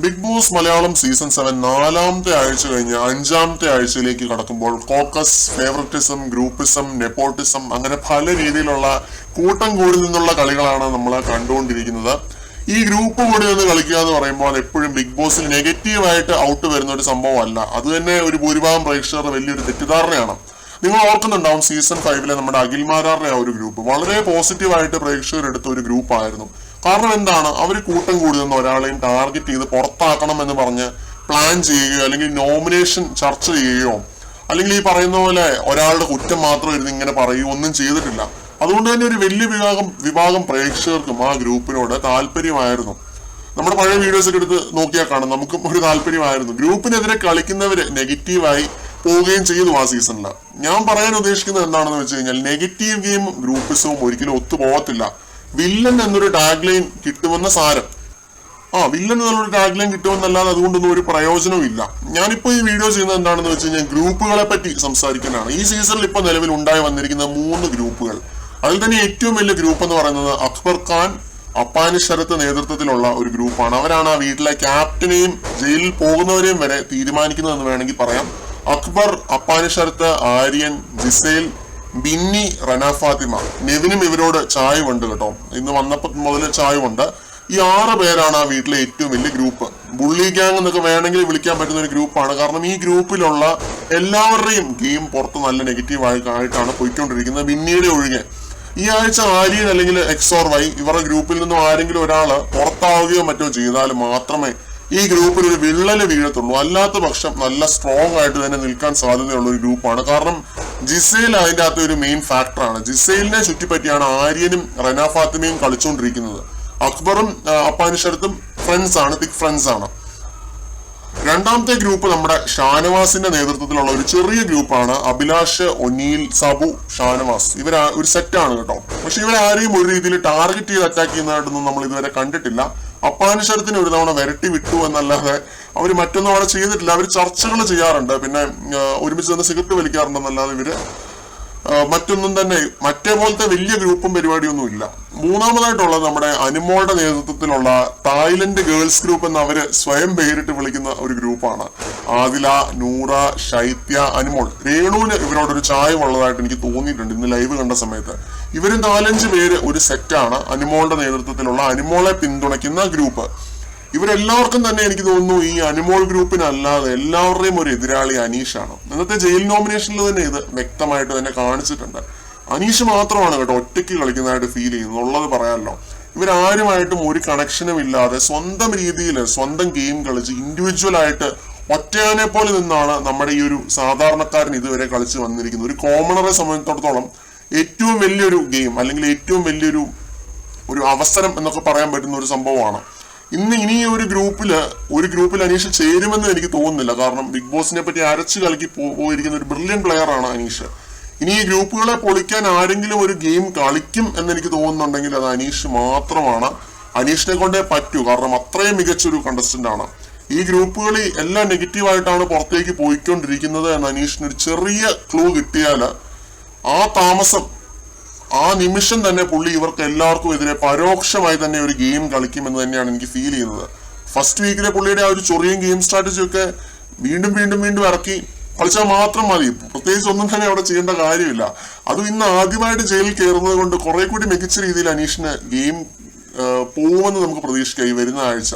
Big boss Malayalam season 7 നാലാമത്തെ ആഴ്ച കഴിഞ്ഞ് അഞ്ചാമത്തെ ആഴ്ചയിലേക്ക് കടക്കുമ്പോൾ കോക്കസ്, ഫേവററ്റിസം, ഗ്രൂപ്പിസം, നെപ്പോട്ടിസം അങ്ങനെ പല രീതിയിലുള്ള കൂട്ടം കൂടി നിന്നുള്ള കളികളാണ് നമ്മൾ കണ്ടുകൊണ്ടിരിക്കുന്നത്. ഈ ഗ്രൂപ്പ് കൂടി നിന്ന് കളിക്കുക എന്ന് പറയുമ്പോൾ എപ്പോഴും ബിഗ് ബോസിൽ നെഗറ്റീവായിട്ട് ഔട്ട് വരുന്ന ഒരു സംഭവമല്ല. അത് തന്നെ ഒരു ഭൂരിഭാഗം പ്രേക്ഷകരുടെ വലിയൊരു തെറ്റിദ്ധാരണയാണ്. നിങ്ങൾ ഓർക്കുന്നുണ്ടാവും സീസൺ 5 നമ്മുടെ അഖിൽമാരാറിന്റെ ആ ഒരു ഗ്രൂപ്പ് വളരെ പോസിറ്റീവായിട്ട് പ്രേക്ഷകർ എടുത്ത ഒരു ഗ്രൂപ്പായിരുന്നു. കാരണം എന്താണ്, അവർ കൂട്ടം കൂടി നിന്ന് ഒരാളെയും ടാർഗറ്റ് ചെയ്ത് പുറത്താക്കണം എന്ന് പറഞ്ഞ് പ്ലാൻ ചെയ്യുകയോ അല്ലെങ്കിൽ നോമിനേഷൻ ചർച്ച ചെയ്യുകയോ അല്ലെങ്കിൽ ഈ പറയുന്ന പോലെ ഒരാളുടെ കുറ്റം മാത്രം ഇരുന്ന് ഇങ്ങനെ പറയുകയോ ഒന്നും ചെയ്തിട്ടില്ല. അതുകൊണ്ട് തന്നെ ഒരു വലിയ വിഭാഗം പ്രേക്ഷകർക്കും ആ ഗ്രൂപ്പിനോട് താല്പര്യമായിരുന്നു. നമ്മുടെ പഴയ വീഡിയോസ് ഒക്കെ എടുത്ത് നോക്കിയാൽ കാണും, നമുക്കും ഒരു താല്പര്യമായിരുന്നു. ഗ്രൂപ്പിനെതിരെ കളിക്കുന്നവര് നെഗറ്റീവായി പോവുകയും ചെയ്തു ആ സീസണിൽ. ഞാൻ പറയാൻ ഉദ്ദേശിക്കുന്നത് എന്താണെന്ന് വെച്ച് കഴിഞ്ഞാൽ നെഗറ്റീവ് ഗെയിമും ഗ്രൂപ്പിസവും ഒരിക്കലും ഒത്തുപോകത്തില്ല. വില്ലൻ എന്നൊരു ടാഗ് ലൈൻ കിട്ടുമെന്ന സാരം, വില്ലൻ എന്നുള്ളൊരു ടാഗ് ലൈൻ കിട്ടുമെന്നല്ലാതെ അതുകൊണ്ടൊന്നും ഒരു പ്രയോജനവും ഇല്ല. ഞാനിപ്പോ ഈ വീഡിയോ ചെയ്യുന്നത് എന്താണെന്ന് വെച്ച് കഴിഞ്ഞാൽ ഗ്രൂപ്പുകളെ പറ്റി സംസാരിക്കാനാണ്. ഈ സീസണിൽ ഇപ്പൊ നിലവിൽ ഉണ്ടായി വന്നിരിക്കുന്ന 3 ഗ്രൂപ്പുകൾ, അതിൽ തന്നെ ഏറ്റവും വലിയ ഗ്രൂപ്പ് എന്ന് പറയുന്നത് അക്ബർ ഖാൻ, അപ്പാനി ശരത്ത് നേതൃത്വത്തിലുള്ള ഒരു ഗ്രൂപ്പാണ്. അവരാണ് ആ വീട്ടിലെ ക്യാപ്റ്റനെയും ജയിലിൽ പോകുന്നവരെയും വരെ തീരുമാനിക്കുന്നതെന്ന് വേണമെങ്കിൽ പറയാം. അക്ബർ, അപ്പാനി ശരത്ത്, ആര്യൻ, ജിസേൽ, ബിന്നി, റന ഫാത്തിമ, നെവിനും ഇവരോട് ചായവുണ്ട് കേട്ടോ. ഇന്ന് വന്നപ്പോൾ മുതൽ ചായവുണ്ട്. ഈ 6 പേരാണ് ആ വീട്ടിലെ ഏറ്റവും വലിയ ഗ്രൂപ്പ്. ബുള്ളി ഗ്യാങ് എന്നൊക്കെ വേണമെങ്കിൽ വിളിക്കാൻ പറ്റുന്ന ഒരു ഗ്രൂപ്പാണ്. കാരണം ഈ ഗ്രൂപ്പിലുള്ള എല്ലാവരുടെയും ഗെയിം പുറത്ത് നല്ല നെഗറ്റീവ് ആയിട്ടാണ് പോയിക്കൊണ്ടിരിക്കുന്നത്, ബിന്നിയുടെ ഒഴികെ. ഈ ആഴ്ച ആര്യൻ അല്ലെങ്കിൽ XOR-Y ഇവരുടെ ഗ്രൂപ്പിൽ നിന്നും ആരെങ്കിലും ഒരാള് പുറത്താവുകയോ മറ്റോ ചെയ്താൽ മാത്രമേ ഈ ഗ്രൂപ്പിൽ ഒരു വിള്ളല് വീഴത്തുള്ളൂ. അല്ലാത്ത പക്ഷം നല്ല സ്ട്രോങ് ആയിട്ട് തന്നെ നിൽക്കാൻ സാധ്യതയുള്ള ഒരു ഗ്രൂപ്പാണ്. കാരണം ജിസേൽ അതിൻ്റെ അകത്ത് ഒരു മെയിൻ ഫാക്ടറാണ്. ജിസേലിനെ ചുറ്റിപ്പറ്റിയാണ് ആര്യനും റന ഫാത്തിമയും കളിച്ചുകൊണ്ടിരിക്കുന്നത്. അക്ബറും അപ്പാനി ശരത്തും ഫ്രണ്ട്സ് ആണ്, തിക് ഫ്രണ്ട്സ് ആണ്. രണ്ടാമത്തെ ഗ്രൂപ്പ് നമ്മുടെ ഷാനവാസിന്റെ നേതൃത്വത്തിലുള്ള ഒരു ചെറിയ ഗ്രൂപ്പാണ്. അഭിലാഷ്, ഒനീൽ, സബു, ഷാനവാസ്. ഇവർ ഒരു സെറ്റാണ് കേട്ടോ. പക്ഷെ ഇവരാരെയും ഒരു രീതിയിൽ ടാർഗറ്റ് ചെയ്ത് അറ്റാക്ക് ചെയ്യുന്നതായിട്ടൊന്നും നമ്മൾ ഇതുവരെ കണ്ടിട്ടില്ല. അപ്പാനി ശരത്തിന് ഒരു തവണ വരട്ടി വിട്ടു എന്നല്ലാതെ അവർ മറ്റൊന്നും അവിടെ ചെയ്തിട്ടില്ല. അവർ ചർച്ചകൾ ചെയ്യാറുണ്ട്, പിന്നെ ഒരുമിച്ച് തന്നെ സിഗരറ്റ് വലിക്കാറുണ്ടെന്നല്ലാതെ ഇവര് മറ്റൊന്നും തന്നെ മറ്റേ പോലത്തെ വലിയ ഗ്രൂപ്പും പരിപാടിയൊന്നും ഇല്ല. മൂന്നാമതായിട്ടുള്ളത് നമ്മുടെ അനുമോളുടെ നേതൃത്വത്തിലുള്ള തായ്ലൻഡ് ഗേൾസ് ഗ്രൂപ്പ് എന്ന് അവര് സ്വയം പേരിട്ട് വിളിക്കുന്ന ഒരു ഗ്രൂപ്പാണ്. ആദില, നൂറ, ശൈത്യ, അനുമോൾ. രേണുവിന് ഇവരോടൊരു ചായവുള്ളതായിട്ട് എനിക്ക് തോന്നിയിട്ടുണ്ട് ഇന്ന് ലൈവ് കണ്ട സമയത്ത്. ഇവരും 4-5 പേര് ഒരു സെറ്റാണ്. അനുമോളുടെ നേതൃത്വത്തിലുള്ള അനുമോളെ പിന്തുണയ്ക്കുന്ന ഗ്രൂപ്പ്. ഇവരെല്ലാവർക്കും തന്നെ എനിക്ക് തോന്നുന്നു ഈ അനുമോൾ ഗ്രൂപ്പിനല്ലാതെ എല്ലാവരുടെയും ഒരു എതിരാളി അനീഷാണ്. ഇന്നത്തെ ജയിൽ നോമിനേഷനിൽ തന്നെ ഇത് വ്യക്തമായിട്ട് തന്നെ കാണിച്ചിട്ടുണ്ട്. അനീഷ് മാത്രമാണ് കേട്ടോ ഒറ്റയ്ക്ക് കളിക്കുന്നതായിട്ട് ഫീൽ ചെയ്യുന്നത്, ഉള്ളത് പറയാമല്ലോ. ഇവരാരുമായിട്ടും ഒരു കണക്ഷനും ഇല്ലാതെ സ്വന്തം രീതിയിൽ സ്വന്തം ഗെയിം കളിച്ച് ഇൻഡിവിജ്വൽ ആയിട്ട് ഒറ്റയാനെ പോലെ നിന്നാണ് നമ്മുടെ ഈ ഒരു സാധാരണക്കാരൻ ഇതുവരെ കളിച്ച് വന്നിരിക്കുന്നത്. ഒരു കോമണറെ സംബന്ധിച്ചിടത്തോളം ഏറ്റവും വലിയൊരു ഗെയിം അല്ലെങ്കിൽ ഏറ്റവും വലിയൊരു അവസരം എന്നൊക്കെ പറയാൻ പറ്റുന്ന ഒരു സംഭവമാണ്. ഇനി ഒരു ഗ്രൂപ്പിൽ അനീഷ് ചേരുമെന്ന് എനിക്ക് തോന്നുന്നില്ല. കാരണം ബിഗ് ബോസിനെ പറ്റി അരച്ച് കളിക്ക് പോയിരിക്കുന്ന ഒരു ബ്രില്യൻ പ്ലെയർ ആണ് അനീഷ്. ഇനി ഈ ഗ്രൂപ്പുകളെ പൊളിക്കാൻ ആരെങ്കിലും ഒരു ഗെയിം കളിക്കും എന്ന് എനിക്ക് തോന്നുന്നുണ്ടെങ്കിൽ അത് അനീഷ് മാത്രമാണ്. അനീഷിനെ കൊണ്ടേ പറ്റൂ, കാരണം അത്രയും മികച്ചൊരു കണ്ടസ്റ്റന്റ് ആണ്. ഈ ഗ്രൂപ്പുകളിൽ എല്ലാം നെഗറ്റീവായിട്ടാണ് പുറത്തേക്ക് പോയിക്കൊണ്ടിരിക്കുന്നത് എന്ന് അനീഷിന് ഒരു ചെറിയ ക്ലൂ കിട്ടിയാൽ ആ നിമിഷം തന്നെ പുള്ളി ഇവർക്ക് എല്ലാവർക്കും എതിരെ പരോക്ഷമായി തന്നെ ഒരു ഗെയിം കളിക്കുമെന്ന് തന്നെയാണ് എനിക്ക് ഫീൽ ചെയ്യുന്നത്. ഫസ്റ്റ് വീക്കിലെ പുള്ളിയുടെ ആ ഒരു ചൊറിയും ഗെയിം സ്ട്രാറ്റജി ഒക്കെ വീണ്ടും ഇറക്കി കളിച്ചാൽ മാത്രം മതി. പ്രത്യേകിച്ച് ഒന്നും തന്നെ അവിടെ ചെയ്യേണ്ട കാര്യമില്ല. അതും ഇന്ന് ആദ്യമായിട്ട് ജയിലിൽ കയറുന്നത് കൊണ്ട് കുറെ കൂടി മികച്ച രീതിയിൽ അനീഷിന് ഗെയിം പോകുമെന്ന് നമുക്ക് പ്രതീക്ഷിക്കാം ഈ വരുന്ന ആഴ്ച.